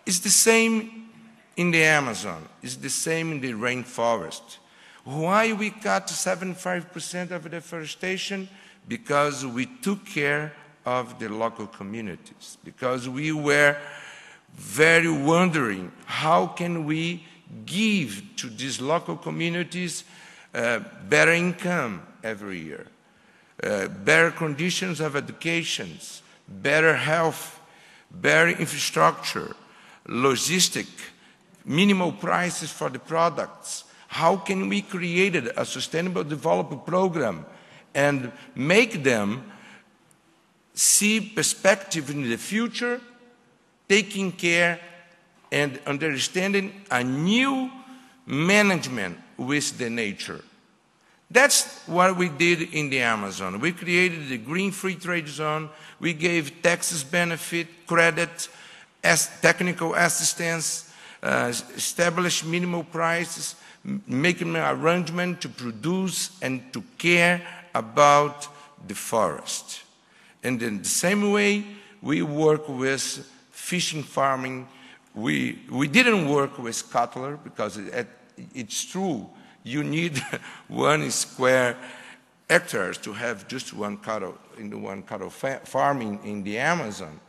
It's the same in the Amazon. It's the same in the rainforest. Why we cut 75% of deforestation? Because we took care of the local communities. Because we were very wondering, how can we give to these local communities better income every year, better conditions of education, better health, better infrastructure, logistic, minimal prices for the products. How can we create a sustainable development program and make them see perspective in the future, taking care and understanding a new management with the nature? That's what we did in the Amazon. We created the Green Free Trade Zone. We gave taxes benefit, credit, technical assistance, established minimal prices, making an arrangement to produce and to care about the forest. And in the same way, we work with fishing farming. We didn't work with cattle because it's true. You need 1 square hectares to have just one cattle farming in the Amazon.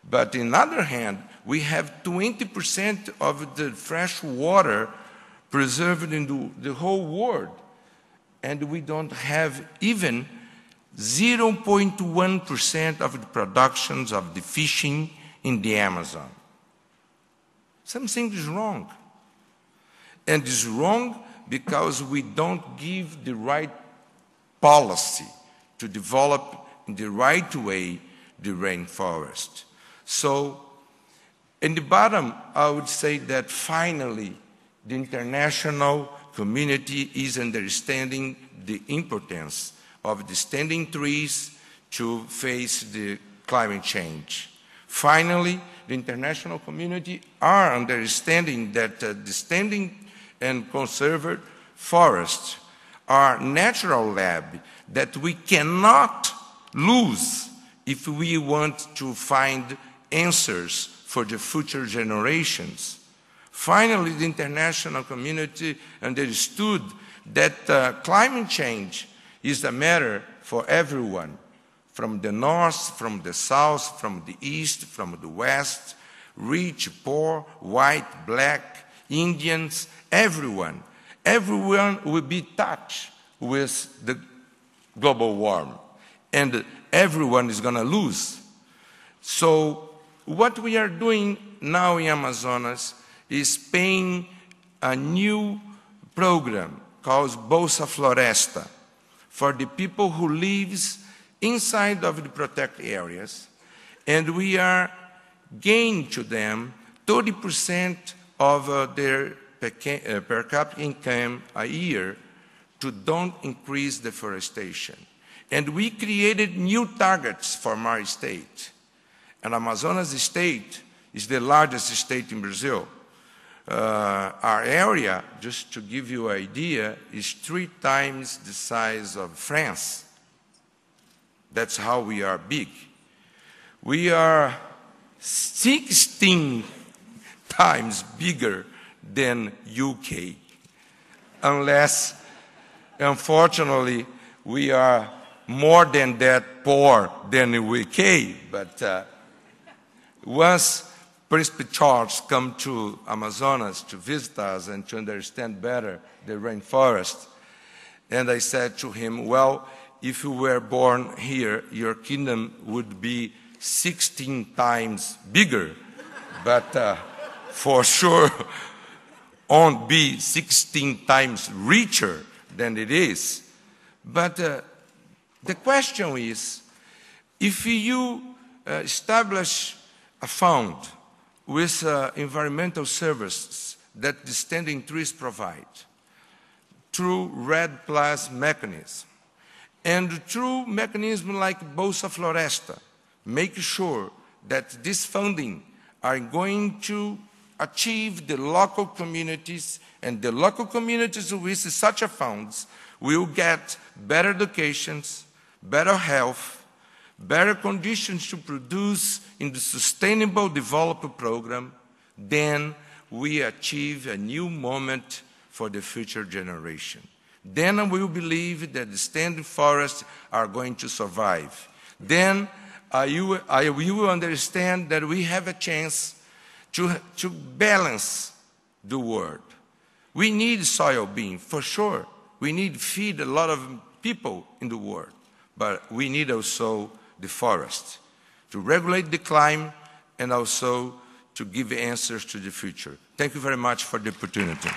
But on the other hand, we have 20% of the fresh water preserved in the whole world. And we don't have even 0.1% of the productions of the fishing in the Amazon. Something is wrong. And it's wrong because we don't give the right policy to develop in the right way the rainforest. So, in the bottom, I would say that finally the international community is understanding the importance of the standing trees to face the climate change. Finally, the international community are understanding that the standing and conserved forests are natural lab that we cannot lose if we want to find answers for the future generations. Finally, the international community understood that climate change is a matter for everyone, from the north, from the south, from the east, from the west, rich, poor, white, black, Indians, everyone. Everyone will be touched with the global warming, and everyone is going to lose. So what we are doing now in Amazonas is paying a new program called Bolsa Floresta for the people who live inside of the protected areas, and we are gaining to them 30% of their per capita income a year to don't increase deforestation. And we created new targets for my state. And Amazonas state is the largest state in Brazil. Our area, just to give you an idea, is 3 times the size of France. That's how we are big. We are 16 times bigger than UK, unless, unfortunately, we are more than that poor than the UK. But once Príncipe Charles come to Amazonas to visit us and to understand better the rainforest, and I said to him, well, if you were born here, your kingdom would be 16 times bigger, but for sure won't be 16 times richer than it is. But the question is, if you establish a fund with environmental services that the standing trees provide, through REDD+ mechanism, and through mechanisms like Bolsa Floresta, make sure that this funding are going to achieve the local communities, and the local communities with such a funds will get better educations, better health, better conditions to produce in the Sustainable Development Program, then we achieve a new moment for the future generation. Then we will believe that the standing forests are going to survive. Then you will understand that we have a chance to balance the world. We need soybean, for sure. We need to feed a lot of people in the world. But we need also the forest to regulate the climate and also to give answers to the future. Thank you very much for the opportunity.